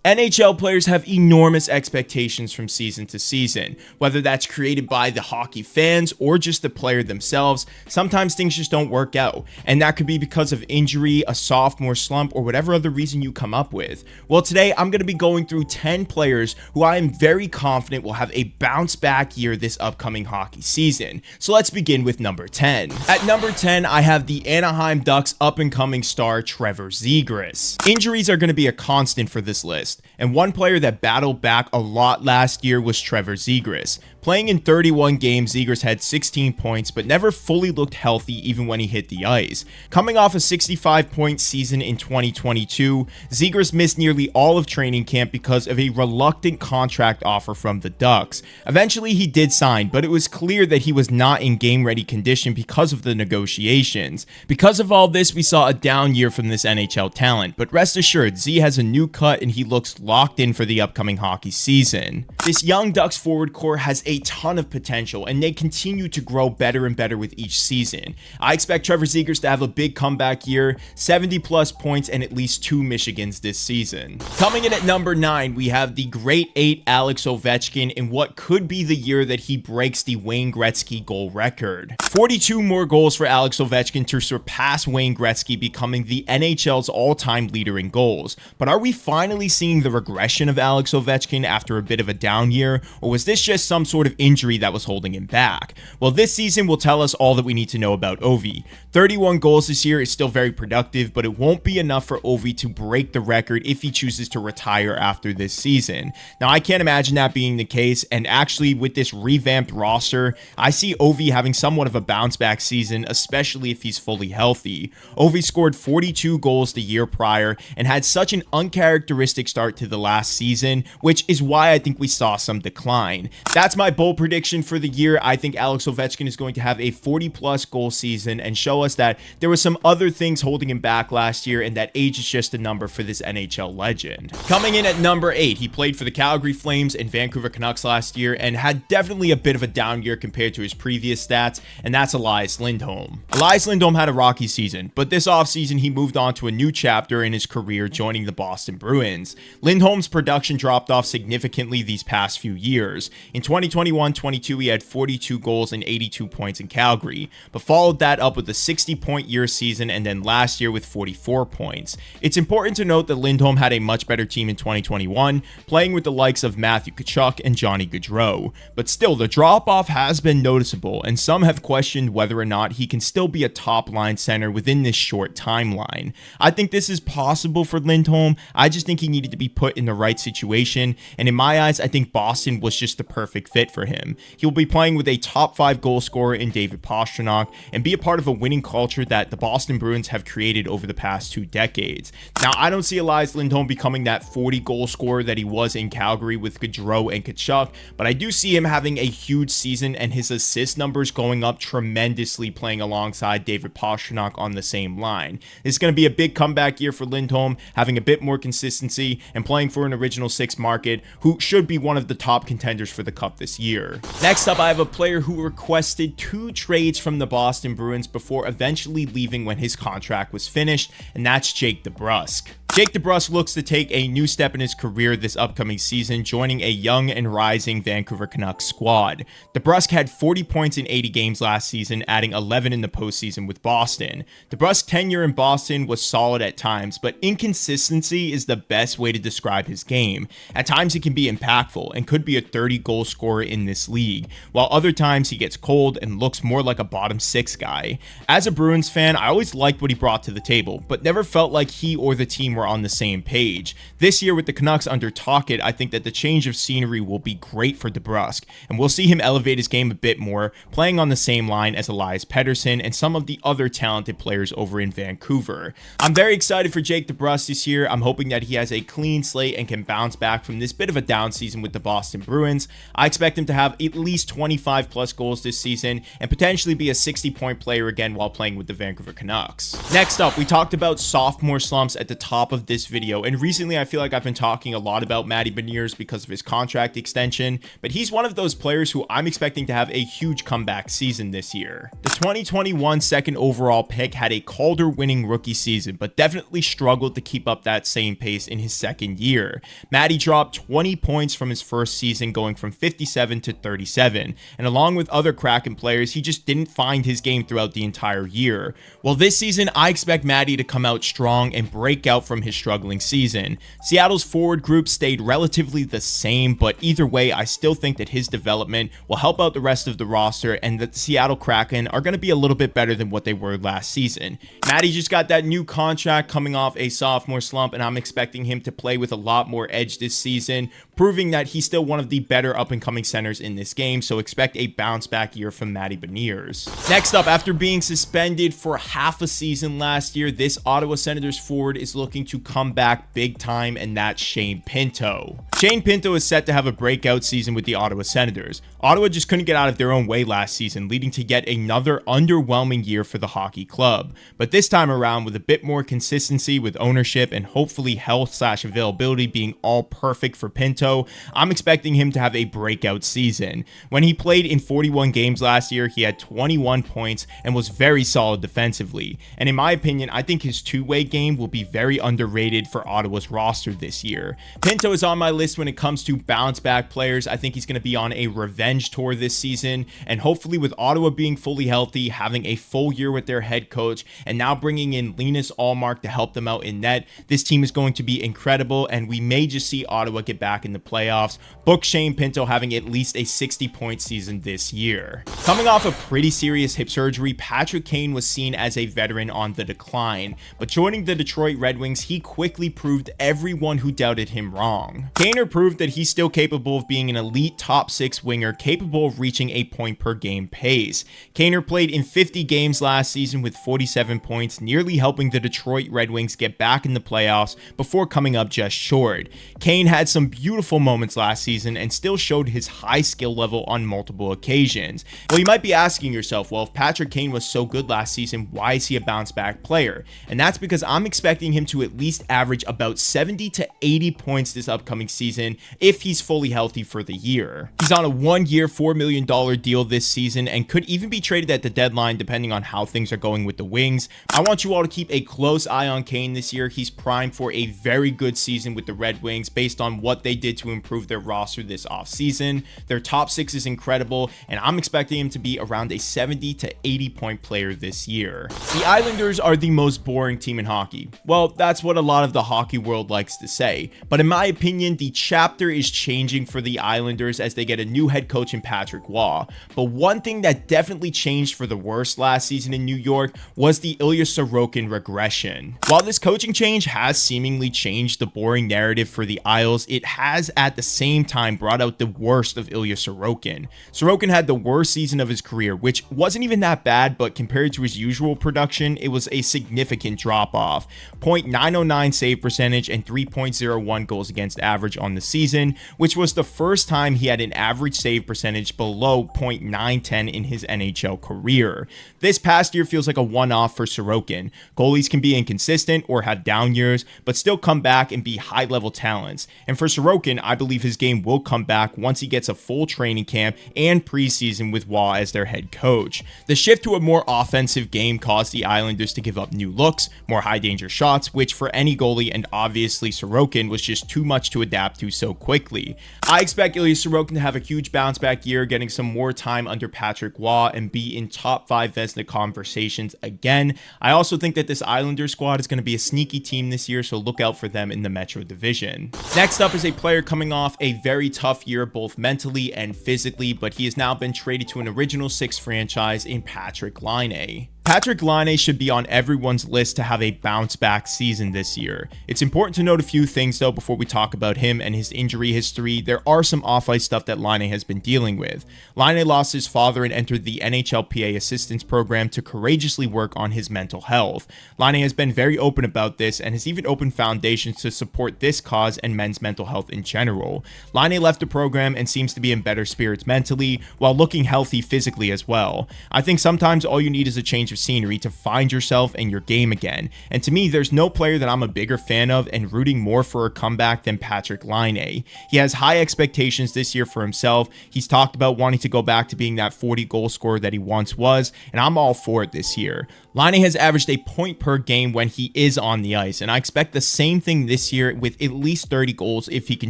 NHL players have enormous expectations from season to season, whether that's created by the hockey fans or just the player themselves. Sometimes things just don't work out, and that could be because of injury, a sophomore slump, or whatever other reason you come up with. Well, today I'm going to be going through 10 players who I am very confident will have a bounce back year this upcoming hockey season. So let's begin with number 10. At number 10, I have the Anaheim Ducks up and coming star Trevor Zegras. Injuries are going to be a constant for this list, and one player that battled back a lot last year was Trevor Zegras. Playing in 31 games, Zegras had 16 points, but never fully looked healthy even when he hit the ice. Coming off a 65-point season in 2022, Zegras missed nearly all of training camp because of a reluctant contract offer from the Ducks. Eventually, he did sign, but it was clear that he was not in game-ready condition because of the negotiations. Because of all this, we saw a down year from this NHL talent, but rest assured, Z has a new cut and he looks locked in for the upcoming hockey season. This young Ducks forward core has a ton of potential, and they continue to grow better and better with each season. I expect Trevor Zegras to have a big comeback year, 70 plus points and at least 2 Michigans this season. Coming in at number 9, we have the great 8 Alex Ovechkin in what could be the year that he breaks the Wayne Gretzky goal record. 42 more goals for Alex Ovechkin to surpass Wayne Gretzky, becoming the NHL's all-time leader in goals. But are we finally seeing the regression of Alex Ovechkin after a bit of a down year, or was this just some sort of injury that was holding him back? Well, this season will tell us all that we need to know about Ovi. 31 goals this year is still very productive, but it won't be enough for Ovi to break the record if he chooses to retire after this season. Now, I can't imagine that being the case, and actually with this revamped roster, I see Ovi having somewhat of a bounce back season, especially if he's fully healthy. Ovi scored 42 goals the year prior and had such an uncharacteristic start to the last season, which is why I think we saw some decline. That's my bold prediction for the year. I think Alex Ovechkin is going to have a 40-plus goal season and show us that there were some other things holding him back last year, and that age is just a number for this NHL legend. Coming in at number 8, he played for the Calgary Flames and Vancouver Canucks last year and had definitely a bit of a down year compared to his previous stats, and that's Elias Lindholm. Elias Lindholm had a rocky season, but this offseason he moved on to a new chapter in his career, joining the Boston Bruins. Lindholm's production dropped off significantly these past few years. In 2021-22, he had 42 goals and 82 points in Calgary, but followed that up with a 60-point year season and then last year with 44 points. It's important to note that Lindholm had a much better team in 2021, playing with the likes of Matthew Tkachuk and Johnny Gaudreau. But still, the drop-off has been noticeable, and some have questioned whether or not he can still be a top-line center within this short timeline. I think this is possible for Lindholm. I just think he needed to be put in the right situation, and in my eyes, I think Boston was just the perfect fit for him. He will be playing with a top 5 goal scorer in David Pastrnak and be a part of a winning culture that the Boston Bruins have created over the past 2 decades. Now, I don't see Elias Lindholm becoming that 40 goal scorer that he was in Calgary with Gaudreau and Tkachuk, but I do see him having a huge season and his assist numbers going up tremendously playing alongside David Pastrnak on the same line. This is going to be a big comeback year for Lindholm, having a bit more consistency and playing for an original 6 market who should be one of the top contenders for the Cup this year. Next up, I have a player who requested 2 trades from the Boston Bruins before eventually leaving when his contract was finished, and that's Jake Debrusk. Jake Debrusk looks to take a new step in his career this upcoming season, joining a young and rising Vancouver Canucks squad. Debrusk had 40 points in 80 games last season, adding 11 in the postseason with Boston. Debrusk's tenure in Boston was solid at times, but inconsistency is the best way to describe his game. At times he can be impactful and could be a 30-goal scorer in this league, while other times he gets cold and looks more like a bottom 6 guy. As a Bruins fan, I always liked what he brought to the table, but never felt like he or the team were on the same page. This year with the Canucks under Tocchet, I think that the change of scenery will be great for Debrusk, and we'll see him elevate his game a bit more, playing on the same line as Elias Pettersson and some of the other talented players over in Vancouver. I'm very excited for Jake Debrusk this year. I'm hoping that he has a clean slate and can bounce back from this bit of a down season with the Boston Bruins. I expect him to have at least 25 plus goals this season and potentially be a 60-point player again while playing with the Vancouver Canucks. Next up, we talked about sophomore slumps at the top of this video, and recently I feel like I've been talking a lot about Matty Beniers because of his contract extension, but he's one of those players who I'm expecting to have a huge comeback season this year. The 2021 second overall pick had a Calder winning rookie season, but definitely struggled to keep up that same pace in his second second year. Matty dropped 20 points from his first season, going from 57 to 37, and along with other Kraken players, he just didn't find his game throughout the entire year. Well, this season, I expect Matty to come out strong and break out from his struggling season. Seattle's forward group stayed relatively the same, but either way, I still think that his development will help out the rest of the roster and that the Seattle Kraken are going to be a little bit better than what they were last season. Matty just got that new contract coming off a sophomore slump, and I'm expecting him to play with a lot more edge this season, proving that he's still one of the better up-and-coming centers in this game, so expect a bounce-back year from Matty Beniers. Next up, after being suspended for half a season last year, this Ottawa Senators forward is looking to come back big time, and that's Shane Pinto. Shane Pinto is set to have a breakout season with the Ottawa Senators. Ottawa just couldn't get out of their own way last season, leading to yet another underwhelming year for the hockey club. But this time around, with a bit more consistency with ownership and hopefully health/availability being all perfect for Pinto, I'm expecting him to have a breakout season. When he played in 41 games last year, he had 21 points and was very solid defensively. And in my opinion, I think his two-way game will be very underrated for Ottawa's roster this year. Pinto is on my list when it comes to bounce-back players. I think he's going to be on a revenge tour this season, and hopefully with Ottawa being fully healthy, having a full year with their head coach, and now bringing in Linus Ullmark to help them out in net, this team is going to be incredible, and we may just see Ottawa get back in the playoffs. Book Shane Pinto having at least a 60-point season this year. Coming off a pretty serious hip surgery, Patrick Kane was seen as a veteran on the decline, but joining the Detroit Red Wings, he quickly proved everyone who doubted him wrong. Kaner proved that he's still capable of being an elite top 6 winger, capable of reaching a point per game pace. Kaner played in 50 games last season with 47 points, nearly helping the Detroit Red Wings get back in the playoffs before coming up just short. Kane had some beautiful moments last season and still showed his high skill level on multiple occasions. Well, you might be asking yourself, well, if Patrick Kane was so good last season, why is he a bounce back player? And that's because I'm expecting him to at least average about 70 to 80 points this upcoming season if he's fully healthy for the year. He's on a 1-year, $4 million deal this season and could even be traded at the deadline depending on how things are going with the Wings. I want you all to keep a close eye on Kane this year. He's primed for a very good season with the Red Wings based on what they did to improve their roster this offseason. Their top 6 is incredible, and I'm expecting him to be around a 70 to 80 point player this year. The Islanders are the most boring team in hockey. Well, that's what a lot of the hockey world likes to say, but in my opinion, the chapter is changing for the Islanders as they get a new head coach in Patrik Laine. But one thing that definitely changed for the worse last season in New York was the Ilya Sorokin regression. While this coaching change has seemingly changed the boring narrative for the Isles, it has at the same time brought out the worst of Ilya Sorokin. Sorokin had the worst season of his career, which wasn't even that bad, but compared to his usual production, it was a significant drop-off. .909 save percentage and 3.01 goals against average on the season, which was the first time he had an average save percentage below .910 in his NHL career. This past year feels like a one-off for Sorokin. Goalies can be inconsistent or have down years, but still come back and be high-level talents. And for Sorokin, I believe his game will come back once he gets a full training camp and preseason with Waugh as their head coach. The shift to a more offensive game caused the Islanders to give up new looks, more high-danger shots, which for any goalie and obviously Sorokin was just too much to adapt to so quickly. I expect Ilya Sorokin to have a huge bounce-back year, getting some more time under Patrik Laine and be in top 5 Vezina conversations again. I also think that this Islanders squad is going to be a sneaky team this year, so look out for them in the Metro Division. Next up is a player coming off a very tough year both mentally and physically, but he has now been traded to an Original 6 franchise in Patrik Laine. Patrik Laine should be on everyone's list to have a bounce-back season this year. It's important to note a few things though before we talk about him and his injury history. There are some off-ice stuff that Laine has been dealing with. Laine lost his father and entered the NHLPA assistance program to courageously work on his mental health. Laine has been very open about this and has even opened foundations to support this cause and men's mental health in general. Laine left the program and seems to be in better spirits mentally while looking healthy physically as well. I think sometimes all you need is a change of scenery to find yourself and your game again. And to me, there's no player that I'm a bigger fan of and rooting more for a comeback than Patrik Laine. He has high expectations this year for himself. He's talked about wanting to go back to being that 40 goal scorer that he once was, and I'm all for it this year. Laine has averaged a point per game when he is on the ice, and I expect the same thing this year with at least 30 goals if he can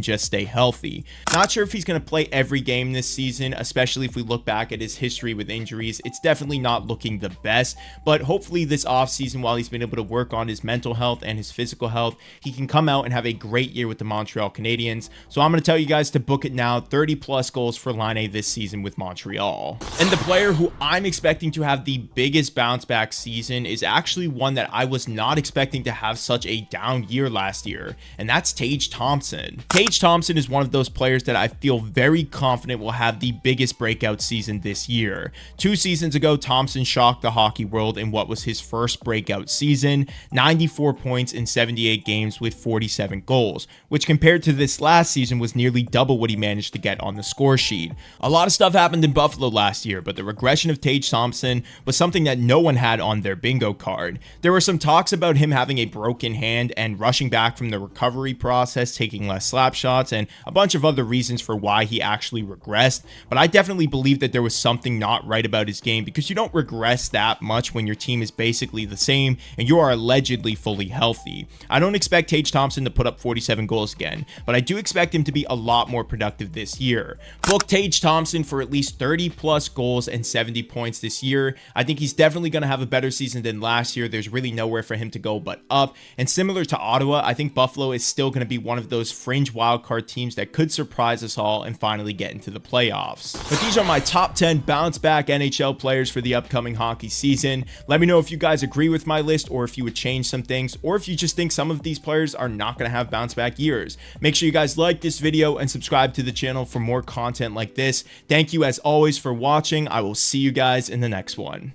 just stay healthy. Not sure if he's going to play every game this season, especially if we look back at his history with injuries. It's definitely not looking the best, but hopefully this offseason, while he's been able to work on his mental health and his physical health, he can come out and have a great year with the Montreal Canadiens. So I'm going to tell you guys to book it now, 30 plus goals for Laine this season with Montreal. And the player who I'm expecting to have the biggest bounce back season is actually one that I was not expecting to have such a down year last year, and that's Tage Thompson. Tage Thompson is one of those players that I feel very confident will have the biggest breakout season this year. 2 seasons ago, Thompson shocked the hockey world in what was his first breakout season, 94 points in 78 games with 47 goals, which compared to this last season was nearly double what he managed to get on the score sheet. A lot of stuff happened in Buffalo last year, but the regression of Tage Thompson was something that no one had on their bingo card. There were some talks about him having a broken hand and rushing back from the recovery process, taking less slap shots, and a bunch of other reasons for why he actually regressed, but I definitely believe that there was something not right about his game, because you don't regress that much when your team is basically the same and you are allegedly fully healthy. I don't expect Tage Thompson to put up 47 goals again, but I do expect him to be a lot more productive this year. Book Tage Thompson for at least 30 plus goals and 70 points this year. I think he's definitely going to have a better season than last year. There's really nowhere for him to go but up, and similar to Ottawa, I think Buffalo is still going to be one of those fringe wildcard teams that could surprise us all and finally get into the playoffs. But these are my top 10 bounce back NHL players for the upcoming hockey season. Let me know if you guys agree with my list, or if you would change some things, or if you just think some of these players are not going to have bounce back years. Make sure you guys like this video and subscribe to the channel for more content like this. Thank you as always for watching. I will see you guys in the next one.